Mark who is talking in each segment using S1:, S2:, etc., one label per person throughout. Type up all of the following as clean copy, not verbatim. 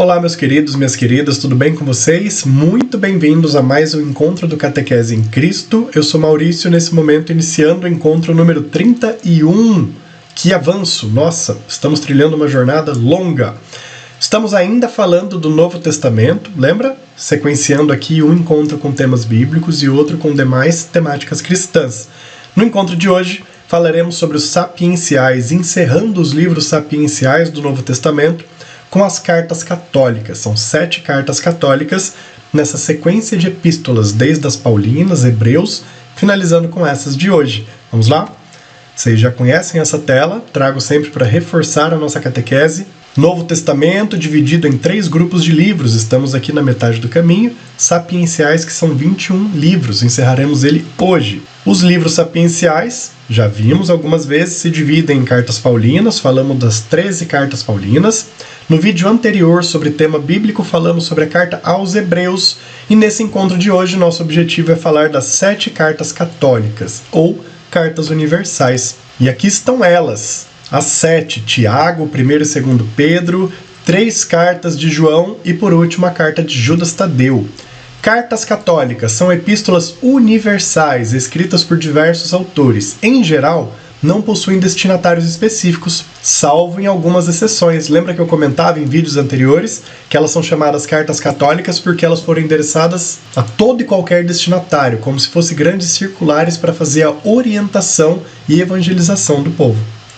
S1: Olá, meus queridos, minhas queridas, tudo bem com vocês? Muito bem-vindos a mais um encontro do Catequese em Cristo. Eu sou Maurício, nesse momento iniciando o encontro número 31. Que avanço! Nossa, estamos trilhando uma jornada longa. Estamos ainda falando do Novo Testamento, lembra? Sequenciando aqui um encontro com temas bíblicos e outro com demais temáticas cristãs. No encontro de hoje, falaremos sobre os sapienciais, encerrando os livros sapienciais do Novo Testamento com as cartas católicas. São 7 cartas católicas nessa sequência de epístolas, desde as Paulinas, Hebreus, finalizando com essas de hoje. Vamos lá? Vocês já conhecem essa tela, trago sempre para reforçar a nossa catequese. Novo Testamento dividido em 3 grupos de livros, estamos aqui na metade do caminho, sapienciais, que são 21 livros, encerraremos ele hoje. Os livros sapienciais, já vimos algumas vezes, se dividem em cartas paulinas, falamos das 13 cartas paulinas. No vídeo anterior sobre tema bíblico falamos sobre a carta aos Hebreus, e nesse encontro de hoje nosso objetivo é falar das 7 cartas católicas, ou cartas universais. E aqui estão elas. As 7, Tiago, 1º e 2º Pedro, 3 cartas de João e, por último, a carta de Judas Tadeu. Cartas católicas são epístolas universais, escritas por diversos autores. Em geral, não possuem destinatários específicos, salvo em algumas exceções. Lembra que eu comentava em vídeos anteriores que elas são chamadas cartas católicas porque elas foram endereçadas a todo e qualquer destinatário, como se fossem grandes circulares para fazer a orientação e evangelização do povo.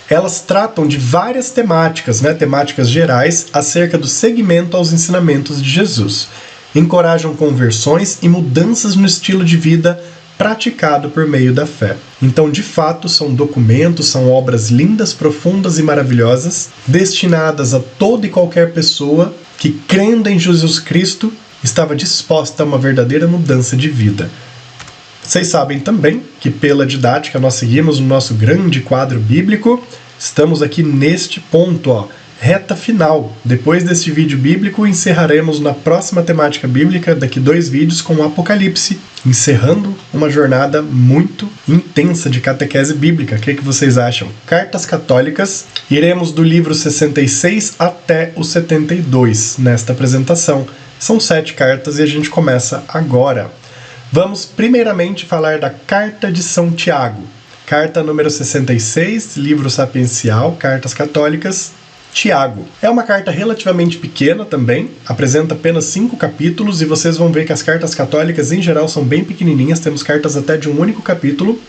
S1: Elas tratam de várias temáticas, temáticas gerais, acerca do seguimento aos ensinamentos de Jesus. Encorajam conversões e mudanças no estilo de vida praticado por meio da fé. Então, de fato, são documentos, são obras lindas, profundas e maravilhosas, destinadas a toda e qualquer pessoa que, crendo em Jesus Cristo, estava disposta a uma verdadeira mudança de vida. Vocês sabem também que pela didática nós seguimos o nosso grande quadro bíblico. Estamos aqui neste ponto, reta final. Depois deste vídeo bíblico, encerraremos na próxima temática bíblica, daqui 2 vídeos, com o Apocalipse, encerrando uma jornada muito intensa de catequese bíblica. O que vocês acham? Cartas católicas. Iremos do livro 66 até o 72 nesta apresentação. São 7 cartas e a gente começa agora. Vamos primeiramente falar da Carta de São Tiago. Carta número 66, livro sapiencial, Cartas Católicas, Tiago. É uma carta relativamente pequena também, apresenta apenas 5 capítulos e vocês vão ver que as cartas católicas em geral são bem pequenininhas, temos cartas até de um único capítulo.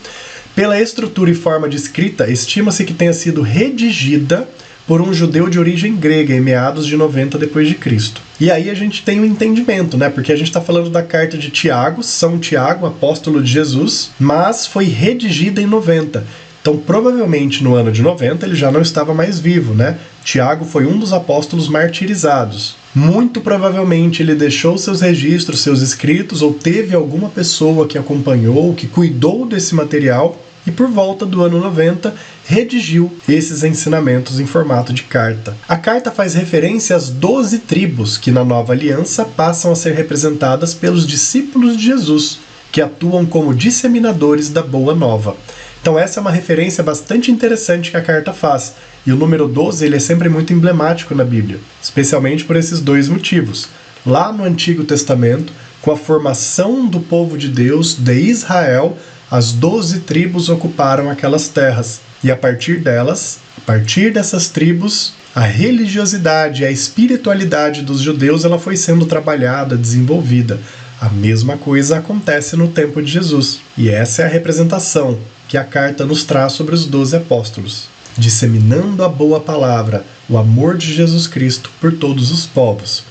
S1: Pela estrutura e forma de escrita, estima-se que tenha sido redigida por um judeu de origem grega, em meados de 90 d.C. E aí a gente tem um entendimento, porque a gente está falando da carta de Tiago, São Tiago, apóstolo de Jesus, mas foi redigida em 90. Então, provavelmente, no ano de 90, ele já não estava mais vivo, Tiago foi um dos apóstolos martirizados. Muito provavelmente ele deixou seus registros, seus escritos, ou teve alguma pessoa que acompanhou, que cuidou desse material, e por volta do ano 90, redigiu esses ensinamentos em formato de carta. A carta faz referência às 12 tribos que na Nova Aliança passam a ser representadas pelos discípulos de Jesus, que atuam como disseminadores da Boa Nova. Então essa é uma referência bastante interessante que a carta faz. E o número 12 ele é sempre muito emblemático na Bíblia, especialmente por esses 2 motivos. Lá no Antigo Testamento, com a formação do povo de Deus, de Israel, as 12 tribos ocuparam aquelas terras. E a partir delas, a partir dessas tribos, a religiosidade, a espiritualidade dos judeus ela foi sendo trabalhada, desenvolvida. A mesma coisa acontece no tempo de Jesus. E essa é a representação que a carta nos traz sobre os 12 apóstolos, disseminando a boa palavra, o amor de Jesus Cristo por todos os povos.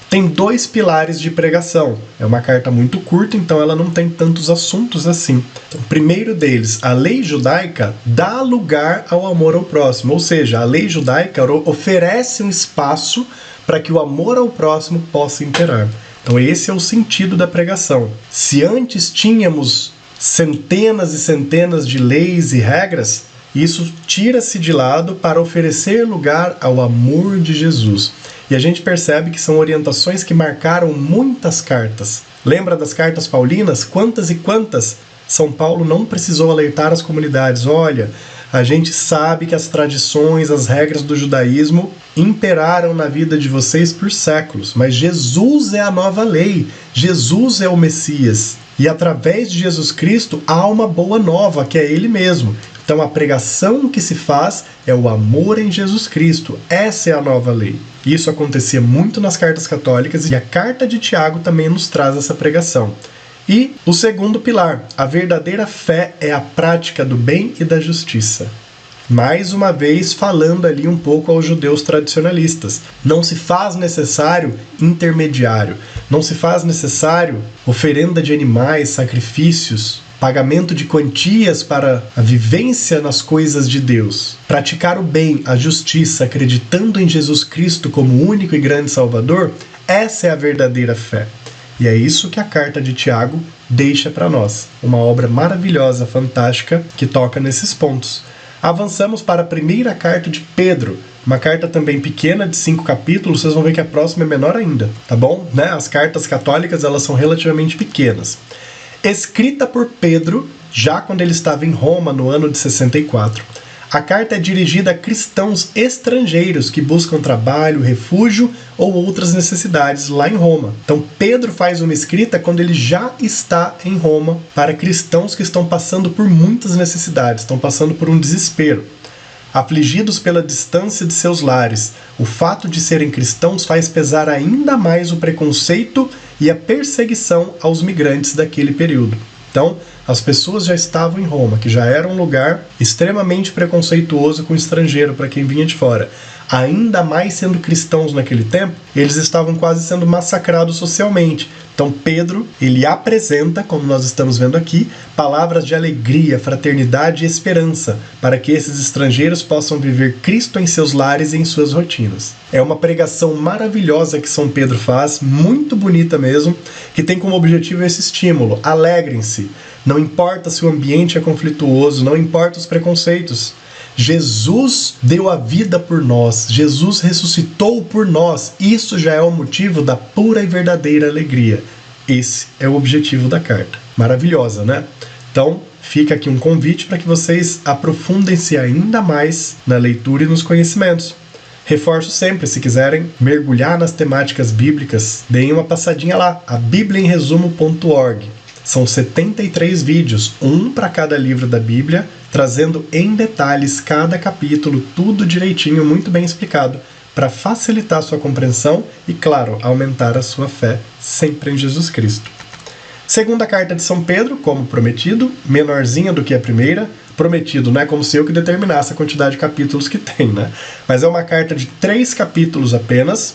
S1: Tem 2 pilares de pregação. É uma carta muito curta, então ela não tem tantos assuntos assim. Então, o primeiro deles, a lei judaica dá lugar ao amor ao próximo, ou seja, a lei judaica oferece um espaço para que o amor ao próximo possa imperar. Então esse é o sentido da pregação. Se antes tínhamos centenas e centenas de leis e regras, isso tira-se de lado para oferecer lugar ao amor de Jesus. E a gente percebe que são orientações que marcaram muitas cartas. Lembra das cartas paulinas? Quantas e quantas São Paulo não precisou alertar as comunidades? Olha, A gente sabe que as tradições, as regras do judaísmo imperaram na vida de vocês por séculos, mas Jesus é a nova lei, Jesus é o Messias. E através de Jesus Cristo há uma boa nova, que é Ele mesmo. Então a pregação que se faz é o amor em Jesus Cristo. Essa é a nova lei. Isso acontecia muito nas cartas católicas e a carta de Tiago também nos traz essa pregação. E o segundo pilar, a verdadeira fé é a prática do bem e da justiça. Mais uma vez falando ali um pouco aos judeus tradicionalistas. Não se faz necessário intermediário, não se faz necessário oferenda de animais, sacrifícios, pagamento de quantias para a vivência nas coisas de Deus. Praticar o bem, a justiça, acreditando em Jesus Cristo como único e grande Salvador, essa é a verdadeira fé. E é isso que a carta de Tiago deixa para nós. Uma obra maravilhosa, fantástica, que toca nesses pontos. Avançamos para a primeira carta de Pedro, uma carta também pequena, de 5 capítulos, vocês vão ver que a próxima é menor ainda, tá bom? As cartas católicas, elas são relativamente pequenas. Escrita por Pedro, já quando ele estava em Roma, no ano de 64. A carta é dirigida a cristãos estrangeiros que buscam trabalho, refúgio ou outras necessidades lá em Roma. Então Pedro faz uma escrita quando ele já está em Roma para cristãos que estão passando por muitas necessidades, estão passando por um desespero. Afligidos pela distância de seus lares, o fato de serem cristãos faz pesar ainda mais o preconceito e a perseguição aos migrantes daquele período. Então, as pessoas já estavam em Roma, que já era um lugar extremamente preconceituoso com o estrangeiro, para quem vinha de fora. Ainda mais sendo cristãos naquele tempo, eles estavam quase sendo massacrados socialmente. Então Pedro, ele apresenta, como nós estamos vendo aqui, palavras de alegria, fraternidade e esperança, para que esses estrangeiros possam viver Cristo em seus lares e em suas rotinas. É uma pregação maravilhosa que São Pedro faz, muito bonita mesmo, que tem como objetivo esse estímulo: alegrem-se. Não importa se o ambiente é conflituoso, não importa os preconceitos. Jesus deu a vida por nós, Jesus ressuscitou por nós. Isso já é o motivo da pura e verdadeira alegria. Esse é o objetivo da carta. Maravilhosa, né? Então, fica aqui um convite para que vocês aprofundem-se ainda mais na leitura e nos conhecimentos. Reforço sempre, se quiserem mergulhar nas temáticas bíblicas, deem uma passadinha lá, a bibliaemresumo.org. São 73 vídeos, um para cada livro da Bíblia, trazendo em detalhes cada capítulo, tudo direitinho, muito bem explicado, para facilitar a sua compreensão e, claro, aumentar a sua fé sempre em Jesus Cristo. Segunda carta de São Pedro, como prometido, menorzinha do que a primeira. Prometido, não é como se eu que determinasse a quantidade de capítulos que tem, né? Mas é uma carta de 3 capítulos apenas,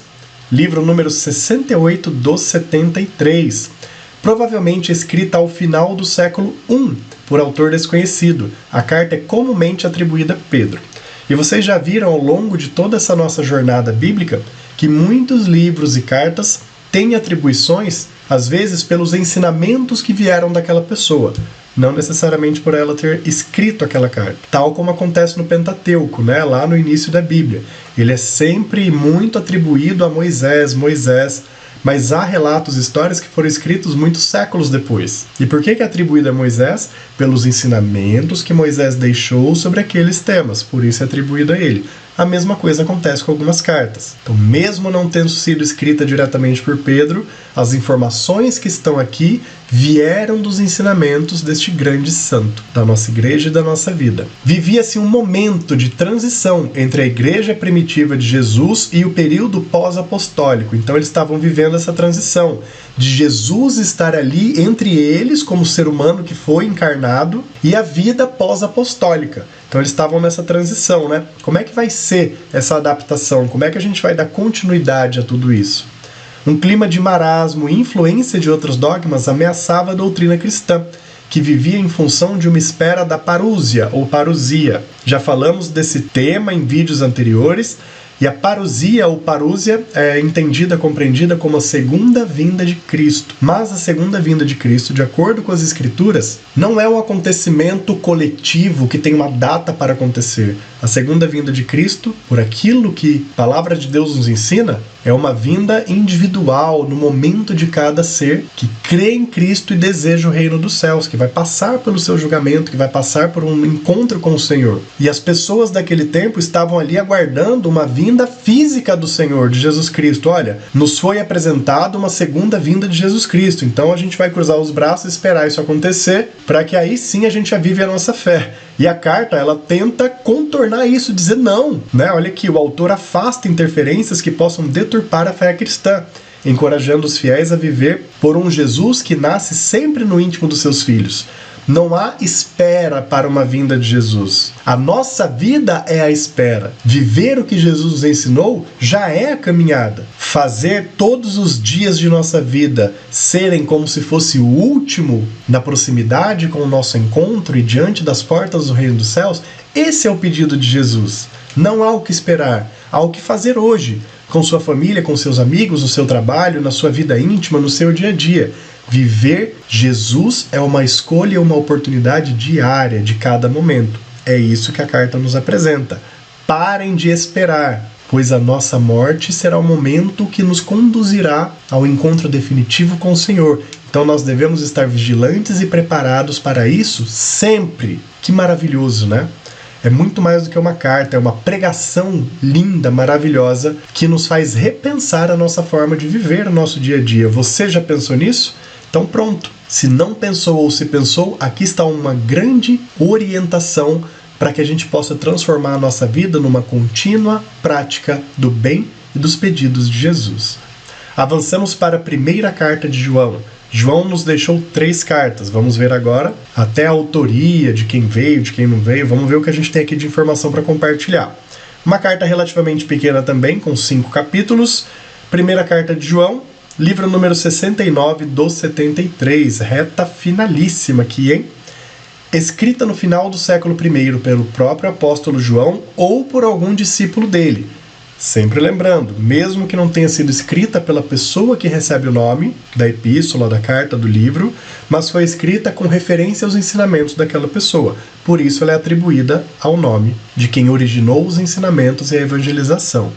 S1: livro número 68 dos 73. Provavelmente escrita ao final do século I, por autor desconhecido. A carta é comumente atribuída a Pedro. E vocês já viram ao longo de toda essa nossa jornada bíblica que muitos livros e cartas têm atribuições, às vezes pelos ensinamentos que vieram daquela pessoa, não necessariamente por ela ter escrito aquela carta. Tal como acontece no Pentateuco, né? Lá no início da Bíblia. Ele é sempre muito atribuído a Moisés, mas há relatos, histórias que foram escritos muitos séculos depois. E por que é atribuído a Moisés? Pelos ensinamentos que Moisés deixou sobre aqueles temas, por isso é atribuído a ele. A mesma coisa acontece com algumas cartas. Então, mesmo não tendo sido escrita diretamente por Pedro, as informações que estão aqui vieram dos ensinamentos deste grande santo, da nossa igreja e da nossa vida. Vivia-se um momento de transição entre a igreja primitiva de Jesus e o período pós-apostólico. Então, eles estavam vivendo essa transição de Jesus estar ali entre eles como ser humano que foi encarnado e a vida pós-apostólica. Então eles estavam nessa transição, né? Como é que vai ser essa adaptação? Como é que a gente vai dar continuidade a tudo isso? Um clima de marasmo e influência de outros dogmas ameaçava a doutrina cristã, que vivia em função de uma espera da parúzia ou parousia. Já falamos desse tema em vídeos anteriores, E a parousia ou parúsia é entendida, compreendida como a segunda vinda de Cristo. Mas a segunda vinda de Cristo, de acordo com as Escrituras, não é um acontecimento coletivo que tem uma data para acontecer. A segunda vinda de Cristo, por aquilo que a palavra de Deus nos ensina, é uma vinda individual no momento de cada ser que crê em Cristo e deseja o reino dos céus, que vai passar pelo seu julgamento, que vai passar por um encontro com o Senhor. E as pessoas daquele tempo estavam ali aguardando uma vinda física do Senhor, de Jesus Cristo. Olha, nos foi apresentada uma segunda vinda de Jesus Cristo, então a gente vai cruzar os braços e esperar isso acontecer, para que aí sim a gente avive a nossa fé. E a carta, ela tenta contornar isso, dizer não, né? Olha aqui, o autor afasta interferências que possam deturpar a fé cristã, encorajando os fiéis a viver por um Jesus que nasce sempre no íntimo dos seus filhos. Não há espera para uma vinda de Jesus. A nossa vida é a espera. Viver o que Jesus nos ensinou já é a caminhada. Fazer todos os dias de nossa vida serem como se fosse o último na proximidade com o nosso encontro e diante das portas do reino dos céus, esse é o pedido de Jesus. Não há o que esperar, há o que fazer hoje, com sua família, com seus amigos, no seu trabalho, na sua vida íntima, no seu dia a dia. Viver Jesus é uma escolha e uma oportunidade diária de cada momento. É isso que a carta nos apresenta. Parem de esperar, pois a nossa morte será o momento que nos conduzirá ao encontro definitivo com o Senhor. Então nós devemos estar vigilantes e preparados para isso sempre. Que maravilhoso, né? É muito mais do que uma carta, é uma pregação linda, maravilhosa, que nos faz repensar a nossa forma de viver o nosso dia a dia. Você já pensou nisso? Então pronto. Se não pensou ou se pensou, aqui está uma grande orientação para que a gente possa transformar a nossa vida numa contínua prática do bem e dos pedidos de Jesus. Avançamos para a primeira carta de João. João nos deixou 3 cartas. Vamos ver agora até a autoria de quem veio, de quem não veio. Vamos ver o que a gente tem aqui de informação para compartilhar. Uma carta relativamente pequena também, com 5 capítulos. Primeira carta de João, livro número 69 dos 73. Reta finalíssima aqui, hein? Escrita no final do século I pelo próprio apóstolo João ou por algum discípulo dele. Sempre lembrando, mesmo que não tenha sido escrita pela pessoa que recebe o nome da epístola, da carta, do livro, mas foi escrita com referência aos ensinamentos daquela pessoa. Por isso ela é atribuída ao nome de quem originou os ensinamentos e a evangelização.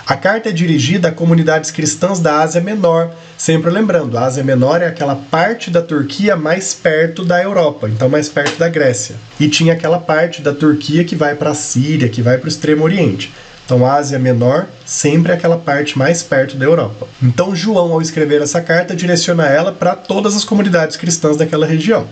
S1: A carta é dirigida a comunidades cristãs da Ásia Menor. Sempre lembrando, a Ásia Menor é aquela parte da Turquia mais perto da Europa, então mais perto da Grécia. E tinha aquela parte da Turquia que vai para a Síria, que vai para o Extremo Oriente. Então, a Ásia Menor sempre é aquela parte mais perto da Europa. Então, João, ao escrever essa carta, direciona ela para todas as comunidades cristãs daquela região.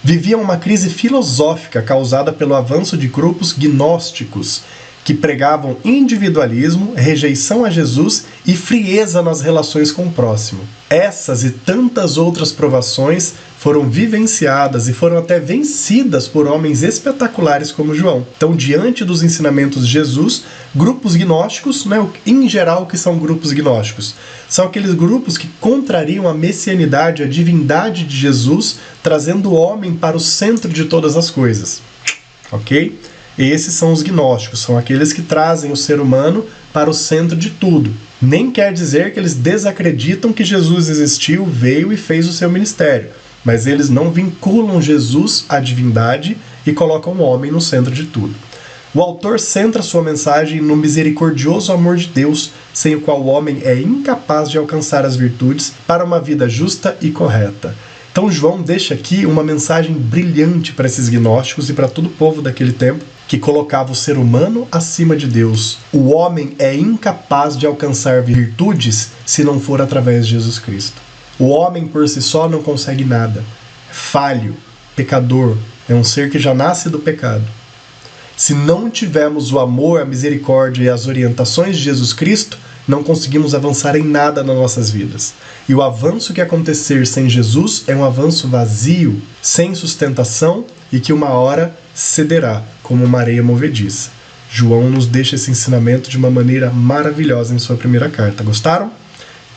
S1: Viviam uma crise filosófica causada pelo avanço de grupos gnósticos, que pregavam individualismo, rejeição a Jesus e frieza nas relações com o próximo. Essas e tantas outras provações foram vivenciadas e foram até vencidas por homens espetaculares como João. Então, diante dos ensinamentos de Jesus, grupos gnósticos, né, em geral, o que são grupos gnósticos? São aqueles grupos que contrariam a messianidade, a divindade de Jesus, trazendo o homem para o centro de todas as coisas. Ok? Esses são os gnósticos, são aqueles que trazem o ser humano para o centro de tudo. Nem quer dizer que eles desacreditam que Jesus existiu, veio e fez o seu ministério, mas eles não vinculam Jesus à divindade e colocam o homem no centro de tudo. O autor centra sua mensagem no misericordioso amor de Deus, sem o qual o homem é incapaz de alcançar as virtudes para uma vida justa e correta. Então João deixa aqui uma mensagem brilhante para esses gnósticos e para todo o povo daquele tempo, que colocava o ser humano acima de Deus. O homem é incapaz de alcançar virtudes se não for através de Jesus Cristo. O homem por si só não consegue nada. É falho, pecador, é um ser que já nasce do pecado. Se não tivermos o amor, a misericórdia e as orientações de Jesus Cristo, não conseguimos avançar em nada nas nossas vidas. E o avanço que acontecer sem Jesus é um avanço vazio, sem sustentação e que uma hora cederá, como uma areia movediça. João nos deixa esse ensinamento de uma maneira maravilhosa em sua primeira carta. Gostaram?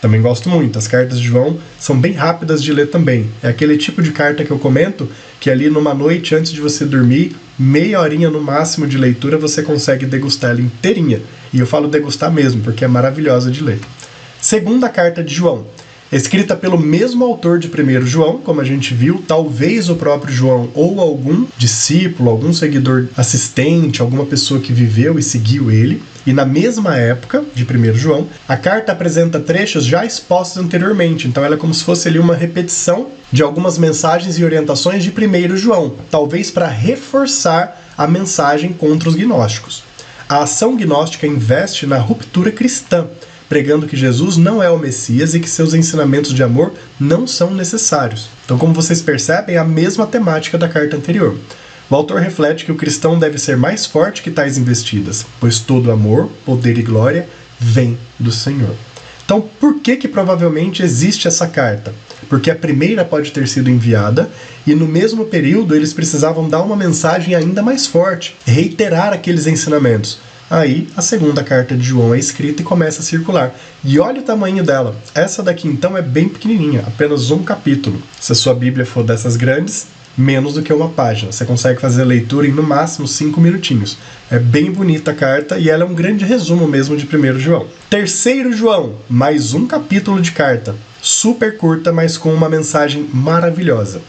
S1: Também gosto muito. As cartas de João são bem rápidas de ler também. É aquele tipo de carta que eu comento que ali numa noite antes de você dormir, meia horinha no máximo de leitura, você consegue degustar ela inteirinha. E eu falo degustar mesmo, porque é maravilhosa de ler. Segunda carta de João, escrita pelo mesmo autor de 1 João, como a gente viu, talvez o próprio João ou algum discípulo, algum seguidor assistente, alguma pessoa que viveu e seguiu ele. E na mesma época de 1 João, a carta apresenta trechos já expostos anteriormente, então ela é como se fosse ali uma repetição de algumas mensagens e orientações de 1 João, talvez para reforçar a mensagem contra os gnósticos. A ação gnóstica investe na ruptura cristã, pregando que Jesus não é o Messias e que seus ensinamentos de amor não são necessários. Então, como vocês percebem, é a mesma temática da carta anterior. O autor reflete que o cristão deve ser mais forte que tais investidas, pois todo amor, poder e glória vem do Senhor. Então, por que provavelmente existe essa carta? Porque a primeira pode ter sido enviada e no mesmo período eles precisavam dar uma mensagem ainda mais forte, reiterar aqueles ensinamentos. Aí, a segunda carta de João é escrita e começa a circular. E olha o tamanho dela. Essa daqui, então, é bem pequenininha, apenas um capítulo. Se a sua Bíblia for dessas grandes, menos do que uma página. Você consegue fazer a leitura em, no máximo, 5 minutinhos. É bem bonita a carta e ela é um grande resumo mesmo de 1 João. 3 João, mais um capítulo de carta. Super curta, mas com uma mensagem maravilhosa.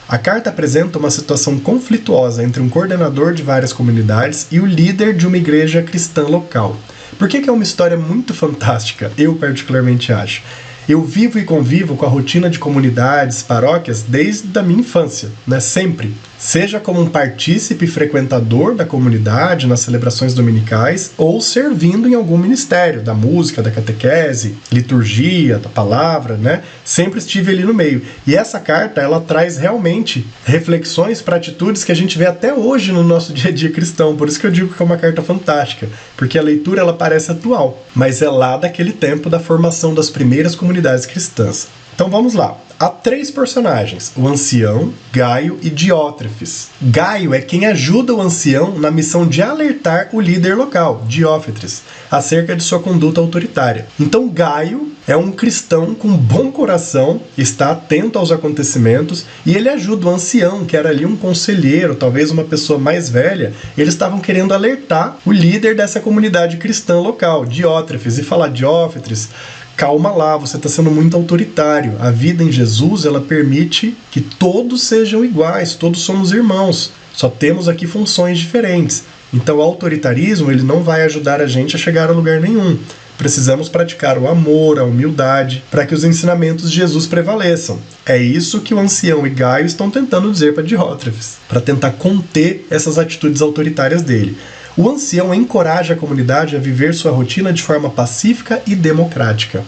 S1: A carta apresenta uma situação conflituosa entre um coordenador de várias comunidades e o líder de uma igreja cristã local. Por que é uma história muito fantástica? Eu particularmente acho. Eu vivo e convivo com a rotina de comunidades, paróquias, desde a minha infância, né? Sempre. Seja como um partícipe frequentador da comunidade nas celebrações dominicais ou servindo em algum ministério, da música, da catequese, liturgia, da palavra, né? Sempre estive ali no meio. E essa carta, ela traz realmente reflexões para atitudes que a gente vê até hoje no nosso dia a dia cristão. Por isso que eu digo que é uma carta fantástica, porque a leitura ela parece atual, mas é lá daquele tempo da formação das primeiras comunidades cristãs. Então vamos lá. Há 3 personagens, o ancião, Gaio e Diótrefes. Gaio é quem ajuda o ancião na missão de alertar o líder local, Diófetres, acerca de sua conduta autoritária. Então Gaio é um cristão com bom coração, está atento aos acontecimentos e ele ajuda o ancião, que era ali um conselheiro, talvez uma pessoa mais velha. Eles estavam querendo alertar o líder dessa comunidade cristã local, Diótrefes, e falar: Diófetres, calma lá, você está sendo muito autoritário. A vida em Jesus, ela permite que todos sejam iguais, todos somos irmãos. Só temos aqui funções diferentes. Então o autoritarismo, ele não vai ajudar a gente a chegar a lugar nenhum. Precisamos praticar o amor, a humildade, para que os ensinamentos de Jesus prevaleçam. É isso que o ancião e Gaio estão tentando dizer para Diótrefes, para tentar conter essas atitudes autoritárias dele. O ancião encoraja a comunidade a viver sua rotina de forma pacífica e democrática.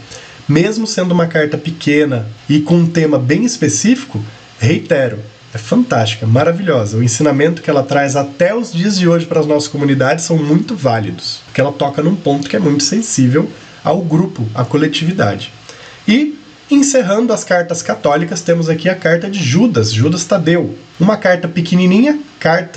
S1: Mesmo sendo uma carta pequena e com um tema bem específico, reitero, é fantástica, maravilhosa. O ensinamento que ela traz até os dias de hoje para as nossas comunidades são muito válidos, porque ela toca num ponto que é muito sensível ao grupo, à coletividade. E, encerrando as cartas católicas, temos aqui a carta de Judas, Judas Tadeu. Uma carta pequenininha,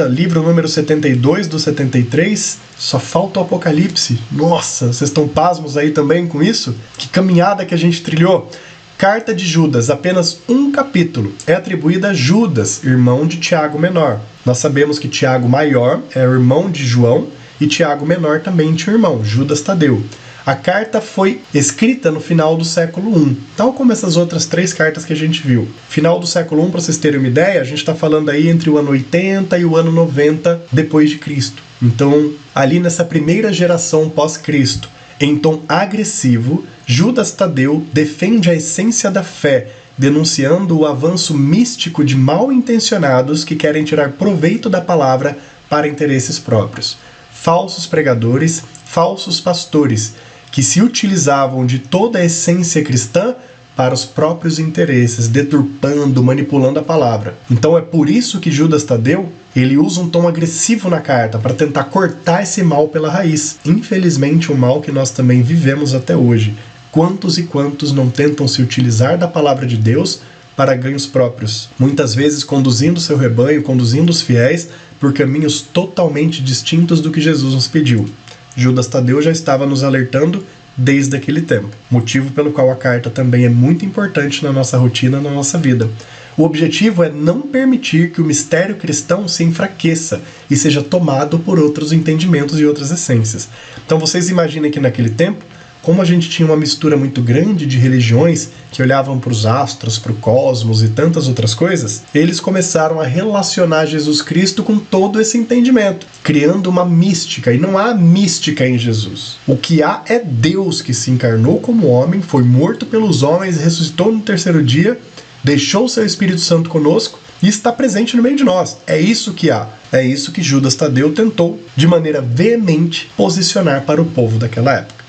S1: livro número 72 do 73, só falta o Apocalipse. Nossa, vocês estão pasmos aí também com isso? Que caminhada que a gente trilhou! Carta de Judas, apenas um capítulo, é atribuída a Judas, irmão de Tiago Menor. Nós sabemos que Tiago Maior é o irmão de João e Tiago Menor também tinha um irmão, Judas Tadeu. A carta foi escrita no final do século I, tal como essas outras 3 cartas que a gente viu. Final do século I, para vocês terem uma ideia, a gente está falando aí entre o ano 80 e o ano 90 depois de Cristo. Então, ali nessa primeira geração pós-Cristo, em tom agressivo, Judas Tadeu defende a essência da fé, denunciando o avanço místico de mal-intencionados que querem tirar proveito da palavra para interesses próprios. Falsos pregadores, falsos pastores, que se utilizavam de toda a essência cristã para os próprios interesses, deturpando, manipulando a palavra. Então é por isso que Judas Tadeu, ele usa um tom agressivo na carta, para tentar cortar esse mal pela raiz. Infelizmente, um mal que nós também vivemos até hoje. Quantos e quantos não tentam se utilizar da palavra de Deus para ganhos próprios? Muitas vezes conduzindo seu rebanho, conduzindo os fiéis por caminhos totalmente distintos do que Jesus nos pediu. Judas Tadeu já estava nos alertando desde aquele tempo. Motivo pelo qual a carta também é muito importante na nossa rotina, na nossa vida. O objetivo é não permitir que o mistério cristão se enfraqueça e seja tomado por outros entendimentos e outras essências. Então vocês imaginem que naquele tempo, como a gente tinha uma mistura muito grande de religiões que olhavam para os astros, para o cosmos e tantas outras coisas, eles começaram a relacionar Jesus Cristo com todo esse entendimento, criando uma mística, e não há mística em Jesus. O que há é Deus que se encarnou como homem, foi morto pelos homens, ressuscitou no terceiro dia, deixou o seu Espírito Santo conosco e está presente no meio de nós. É isso que há. É isso que Judas Tadeu tentou, de maneira veemente, posicionar para o povo daquela época.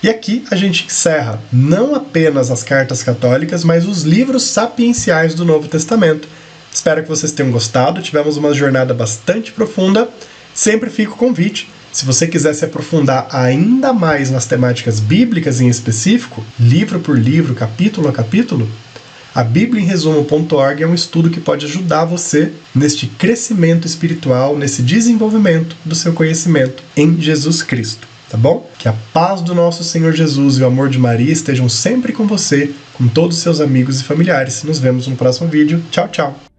S1: E aqui a gente encerra não apenas as cartas católicas, mas os livros sapienciais do Novo Testamento. Espero que vocês tenham gostado, tivemos uma jornada bastante profunda. Sempre fica o convite, se você quiser se aprofundar ainda mais nas temáticas bíblicas em específico, livro por livro, capítulo a capítulo, a bibliaemresumo.org é um estudo que pode ajudar você neste crescimento espiritual, nesse desenvolvimento do seu conhecimento em Jesus Cristo. Tá bom? Que a paz do nosso Senhor Jesus e o amor de Maria estejam sempre com você, com todos os seus amigos e familiares. Nos vemos no próximo vídeo. Tchau, tchau!